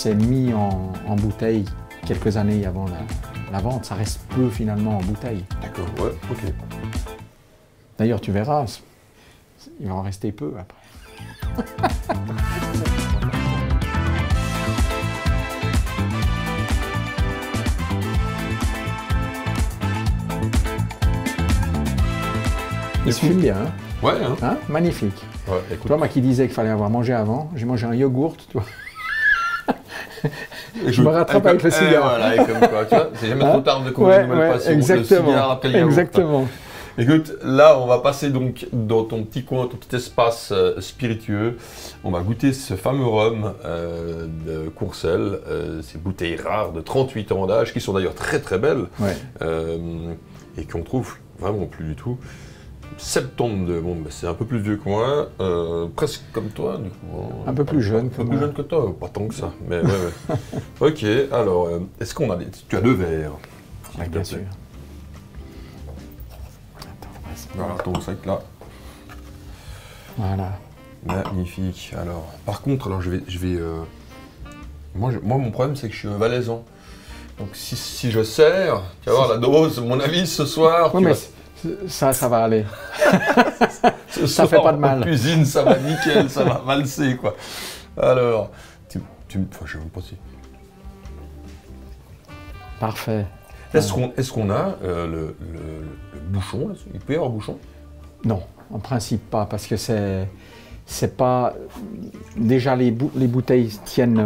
C'est mis en bouteille quelques années avant la vente. Ça reste peu finalement en bouteille. D'accord, ouais, ok. D'ailleurs, tu verras, il va en rester peu après. Il se fume bien, hein? Ouais, hein? Hein? Magnifique. Ouais, Tu écoute. vois, moi qui disais qu'il fallait avoir mangé avant, j'ai mangé un yogourt, tu vois. Je me rattrape avec le cigare. Voilà, et comme quoi, tu vois, c'est jamais trop tard de découvrir une nouvelle passion. exactement. Le cigare après le yaourt. Exactement. Écoute, là, on va passer donc dans ton petit coin, ton petit espace spiritueux. On va goûter ce fameux rhum de Courcelles, ces bouteilles rares de 38 ans d'âge, qui sont d'ailleurs très très belles, Ouais. et qu'on trouve vraiment plus du tout. 72, bon, bah, c'est un peu plus vieux que moi, presque comme toi, du coup. Hein. Un peu plus jeune que Un peu plus moi. jeune que toi, pas tant que ça, mais ouais. Ok, alors, est-ce qu'on a des... Tu as 2 verres, Ouais, bien sûr. Voilà, ton sac là. Voilà. Magnifique. Alors, par contre, alors je vais moi, mon problème, c'est que je suis un valaisan. Donc, si je sers, tu vas voir la dose, mon avis, ce soir. Oui, tu mais vas- ça va aller. ce ça soir, fait pas de en mal. cuisine, ça va nickel, ça va valser, quoi. Alors, enfin, je sais même pas si. Parfait. Est-ce qu'on a le bouchon là, il peut y avoir un bouchon? Non, en principe pas, parce que c'est pas... Déjà, les bouteilles tiennent,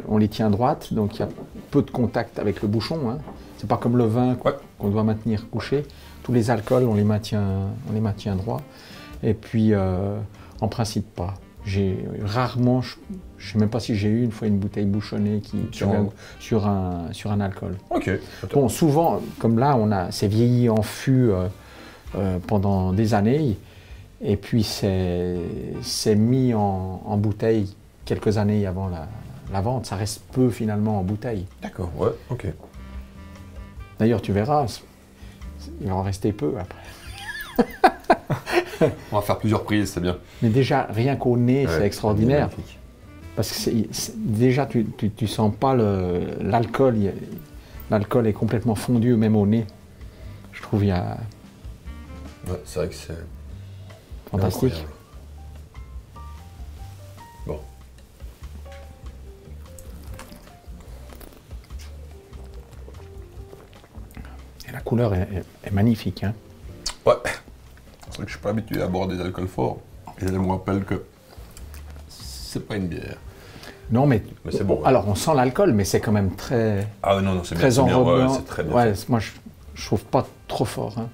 on les tient droites, donc il y a peu de contact avec le bouchon. Hein. C'est pas comme le vin qu'on doit maintenir couché. Tous les alcools, on les maintient droits. Et puis, en principe pas. J'ai rarement, je ne sais même pas si j'ai eu une fois une bouteille bouchonnée sur un alcool. Ok. Bon, souvent, comme là, c'est vieilli en fût pendant des années, et puis c'est mis en bouteille quelques années avant la vente. Ça reste peu finalement en bouteille. D'accord, ouais, ok. D'ailleurs, tu verras, il va en rester peu après. On va faire plusieurs prises, c'est bien. Mais déjà, rien qu'au nez, c'est extraordinaire. Magnifique. Parce que déjà, tu sens pas l'alcool. L'alcool est complètement fondu, même au nez. Je trouve il y a... Ouais, c'est vrai que c'est fantastique. incroyable. Bon. Et la couleur est magnifique. Hein. Ouais. C'est vrai que je suis pas habitué à boire des alcools forts. Et je me rappelle que c'est pas une bière. Non, mais c'est bon. Ouais. Alors, on sent l'alcool, mais c'est quand même très... Ah non, c'est très bien. enrobant. Ouais, c'est très bien. Ouais, moi, je trouve pas trop fort. Hein.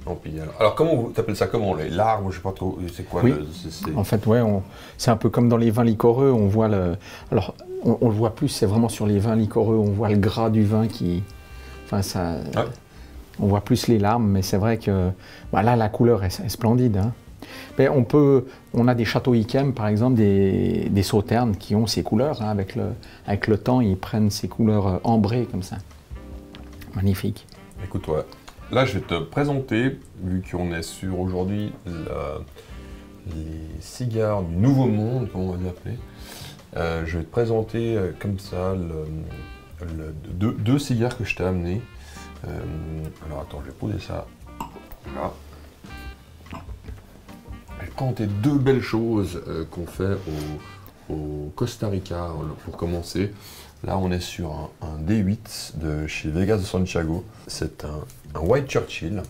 Non, puis, alors, comment tu appelles ça comment? Les larmes, je sais pas trop. C'est quoi? Oui. En fait, ouais, c'est un peu comme dans les vins liquoreux. On voit le... Alors, on le voit plus, c'est vraiment sur les vins liquoreux. On voit le gras du vin qui... Enfin, ça... Ouais. On voit plus les larmes, mais c'est vrai que là, la couleur est splendide. Hein. Mais on a des châteaux Yquem, par exemple, des sauternes qui ont ces couleurs. Hein, avec le temps, ils prennent ces couleurs ambrées comme ça. Magnifique. Écoute, ouais. Là, je vais te présenter, vu qu'on est sur aujourd'hui les cigares du Nouveau Monde, comme on va les appeler. Je vais te présenter comme ça deux cigares que je t'ai amenés. Alors attends, je vais poser ça là. Je vais te présenter 2 belles choses qu'on fait au Costa Rica pour commencer. Là, on est sur un D8 de chez Vegas de Santiago. C'est un White Churchill,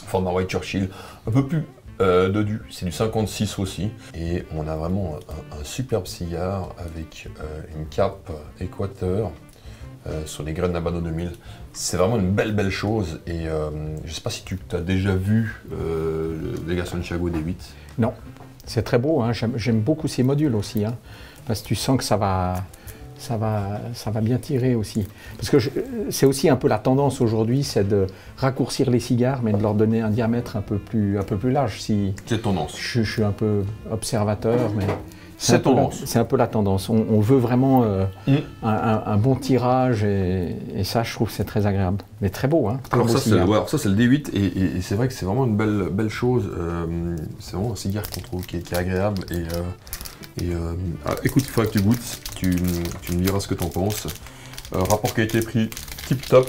format White Churchill, un peu plus dodu, c'est du 56 aussi. Et on a vraiment un superbe cigare avec une cape Équateur. Sur les graines d'Habano 2000. C'est vraiment une belle chose et je ne sais pas si tu as déjà vu le Vegas Santiago D8. Non, c'est très beau, hein. J'aime beaucoup ces modules aussi, hein, parce que tu sens que ça va bien tirer aussi. Parce que c'est aussi un peu la tendance aujourd'hui, c'est de raccourcir les cigares, mais de leur donner un diamètre un peu plus large. C'est tendance. Je suis un peu observateur, mais... C'est tendance. C'est un peu la tendance. On veut vraiment un bon tirage et ça, je trouve que c'est très agréable. Mais très beau, hein. Alors ça, c'est le D8 et c'est vrai que c'est vraiment une belle chose. C'est vraiment un cigare qu'on trouve qui est agréable. Écoute, il faudrait que tu goûtes. tu me diras ce que tu en penses. Rapport qualité-prix tip top.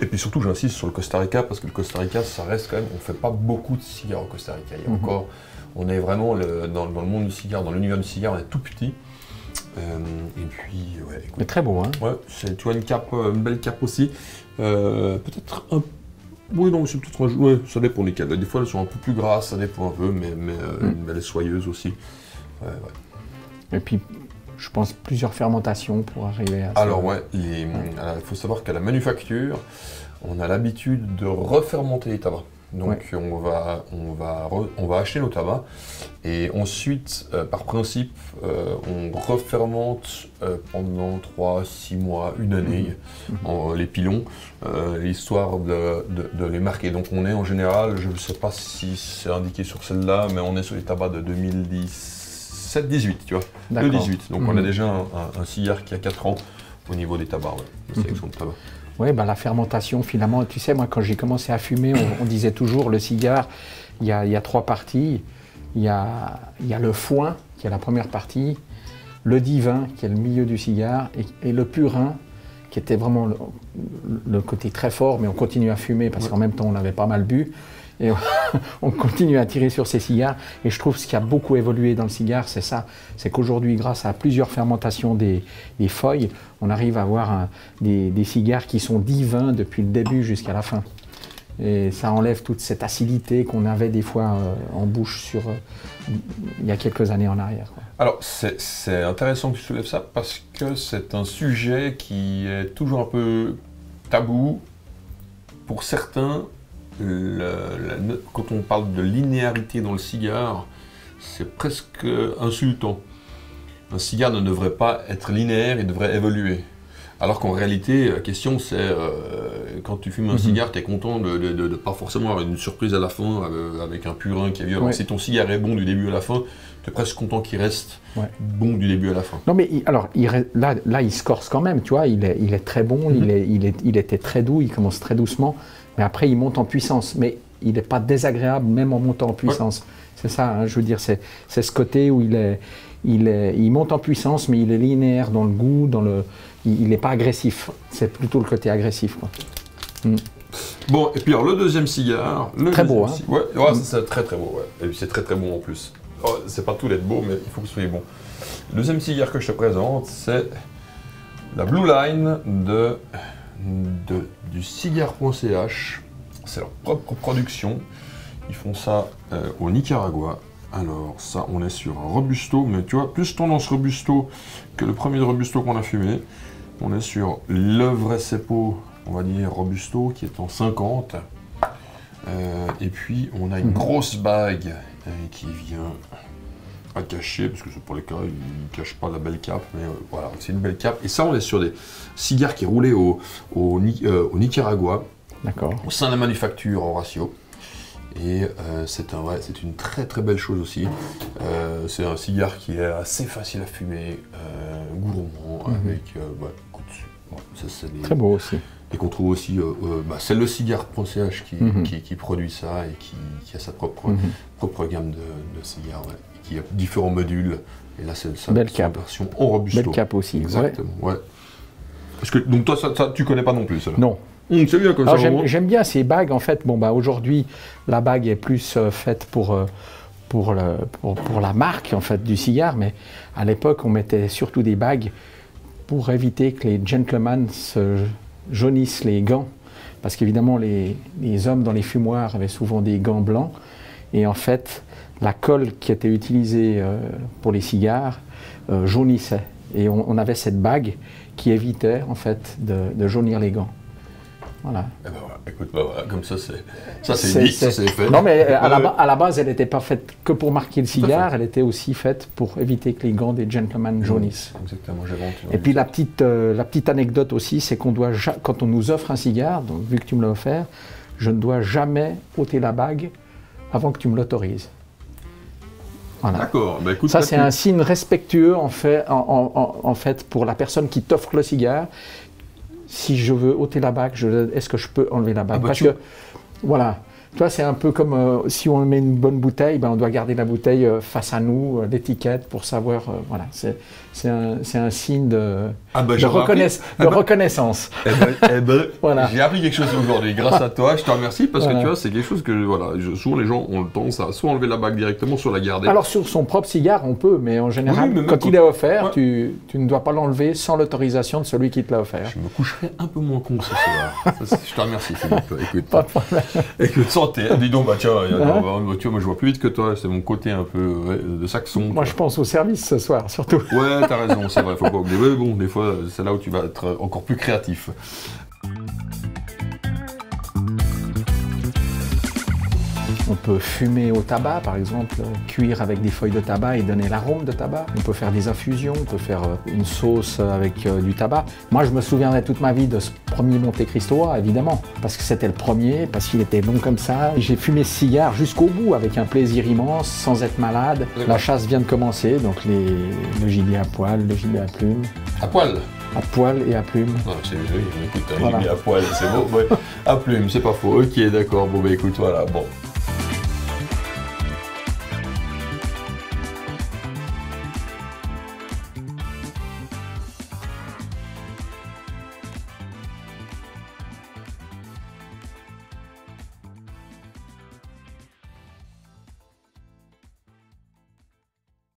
Et puis surtout, j'insiste sur le Costa Rica, parce que le Costa Rica, ça reste quand même, on ne fait pas beaucoup de cigares au Costa Rica. Il y a encore, on est vraiment dans le monde du cigare, dans l'univers du cigare, on est tout petit. Et puis, ouais, écoute. Mais très beau, hein. Ouais, tu vois une belle cape aussi. Peut-être un. Oui, non, c'est peut-être un. Ouais, ça dépend lesquelles. Des fois, elles sont un peu plus grasses, ça dépend un peu, mais une belle soyeuse aussi. Ouais, ouais. Et puis, je pense plusieurs fermentations pour arriver à ça. Alors, ouais, il faut savoir qu'à la manufacture, on a l'habitude de refermenter les tabacs. Donc on va acheter nos tabacs et ensuite, par principe, on refermente pendant 3-6 mois, une année, les pilons, histoire de les marquer. Donc on est en général, je ne sais pas si c'est indiqué sur celle-là, mais on est sur les tabacs de 2017-18, tu vois, de 18. Donc on a déjà un cigare qui a 4 ans au niveau des tabacs, de sélection de tabac. Oui, bah, la fermentation, finalement, tu sais, moi, quand j'ai commencé à fumer, on disait toujours, le cigare, il y a 3 parties. Il y a le foin, qui est la première partie, le divin, qui est le milieu du cigare, et le purin, qui était vraiment le côté très fort, mais on continue à fumer, parce qu'en même temps, on avait pas mal bu. Et on continue à tirer sur ces cigares. Et je trouve ce qui a beaucoup évolué dans le cigare, c'est ça. C'est qu'aujourd'hui, grâce à plusieurs fermentations des feuilles, on arrive à avoir des cigares qui sont divins depuis le début jusqu'à la fin. Et ça enlève toute cette acidité qu'on avait des fois en bouche il y a quelques années en arrière, quoi. Alors, c'est intéressant que tu soulèves ça parce que c'est un sujet qui est toujours un peu tabou pour certains. Quand on parle de linéarité dans le cigare, c'est presque insultant. Un cigare ne devrait pas être linéaire, il devrait évoluer. Alors qu'en réalité, la question c'est, quand tu fumes un cigare, tu es content de pas forcément avoir une surprise à la fin avec un purin qui est violent. Si ton cigare est bon du début à la fin, tu es presque content qu'il reste bon du début à la fin. Non mais là il se corse quand même, tu vois, il est très bon, il était très doux, il commence très doucement. Mais après, il monte en puissance. Mais il n'est pas désagréable, même en montant en puissance. C'est ça, hein, je veux dire, c'est ce côté où il monte en puissance, mais il est linéaire dans le goût, il n'est pas agressif. C'est plutôt le côté agressif, quoi. Bon, et puis alors, le deuxième cigare... Très beau, hein. C'est très très beau, ouais. Et puis c'est très très bon en plus. Oh, c'est pas tout d'être beau, mais il faut que ce soit bon. Le deuxième cigare que je te présente, c'est la Blue Line du cigare.ch. C'est leur propre production. Ils font ça au Nicaragua. Alors ça, on est sur un Robusto, mais tu vois, plus tendance Robusto que le premier Robusto qu'on a fumé. On est sur le vrai Cepo, on va dire Robusto, qui est en 50. Et puis on a une grosse bague qui vient à cacher, parce que c'est pour les cas, il ne cache pas la belle cape, mais voilà, c'est une belle cape. Et ça, on est sur des cigares qui roulaient au Nicaragua, au sein de la manufacture Horacio. Et c'est une très très belle chose aussi. C'est un cigare qui est assez facile à fumer, gourmand, avec... écoute, ça, c'est très beau aussi. Et qu'on trouve aussi, c'est le cigare.ch qui produit ça et qui a sa propre gamme de cigares, qui a différents modules. Et là, c'est sa version en Robusto. Belle cape aussi. Exactement, ouais. Parce que, donc toi, ça tu connais pas non plus, ça? Non. C'est bien comme ça. J'aime bien ces bagues. En fait, aujourd'hui, la bague est plus faite pour la marque en fait, du cigare, mais à l'époque, on mettait surtout des bagues pour éviter que les gentlemen se jaunissent les gants. Parce qu'évidemment, les hommes dans les fumoirs avaient souvent des gants blancs. Et en fait, la colle qui était utilisée pour les cigares jaunissait. Et on avait cette bague qui évitait en fait de jaunir les gants. Voilà. Et ben voilà, écoute, voilà, comme ça c'est dit, ça c'est fait. Non mais à la base elle n'était pas faite que pour marquer le cigare, elle était aussi faite pour éviter que les gants des gentlemen jaunissent. Exactement, j'ai vendu. Et puis la petite anecdote aussi, c'est qu'on doit, quand on nous offre un cigare, donc vu que tu me l'as offert, je ne dois jamais ôter la bague avant que tu me l'autorises. Voilà. D'accord. Bah, écoute, ça, c'est un signe respectueux en fait pour la personne qui t'offre le cigare. Si je veux ôter la bague, est-ce que je peux enlever la bague? Parce que, voilà, Tu vois, c'est un peu comme si on met une bonne bouteille, ben, on doit garder la bouteille face à nous, l'étiquette, pour savoir. Voilà, c'est un signe de reconnaissance. Voilà. J'ai appris quelque chose aujourd'hui. Grâce à toi, je te remercie parce que tu vois, c'est quelque chose que souvent les gens ont tendance à soit enlever la bague directement, soit la garder. Alors sur son propre cigare, on peut, mais en général, quand il est offert, tu ne dois pas l'enlever sans l'autorisation de celui qui te l'a offert. Je me coucherai un peu moins con ce soir. Je te remercie, Philippe. Écoute, pas de problème. Écoute, santé. Dis donc, tu vois, moi je vois plus vite que toi. C'est mon côté un peu de saxon. Moi, je pense au service ce soir, surtout. Ouais, t'as raison, c'est vrai, faut pas oublier. Ouais, bon, des fois, c'est là où tu vas être encore plus créatif. On peut fumer au tabac, par exemple, cuire avec des feuilles de tabac et donner l'arôme de tabac. On peut faire des infusions, on peut faire une sauce avec du tabac. Moi, je me souviendrai toute ma vie de ce premier Monte Cristo, évidemment, parce que c'était le premier, parce qu'il était bon comme ça. J'ai fumé ce cigare jusqu'au bout, avec un plaisir immense, sans être malade. La chasse vient de commencer, donc le gibier à poil, le gibier à plumes. À poil? À poil et à plume. Ah, écoute, un gibier à poil, c'est beau. Ouais. À plume, c'est pas faux. Ok, d'accord. Bon, bah écoute, voilà. Bon.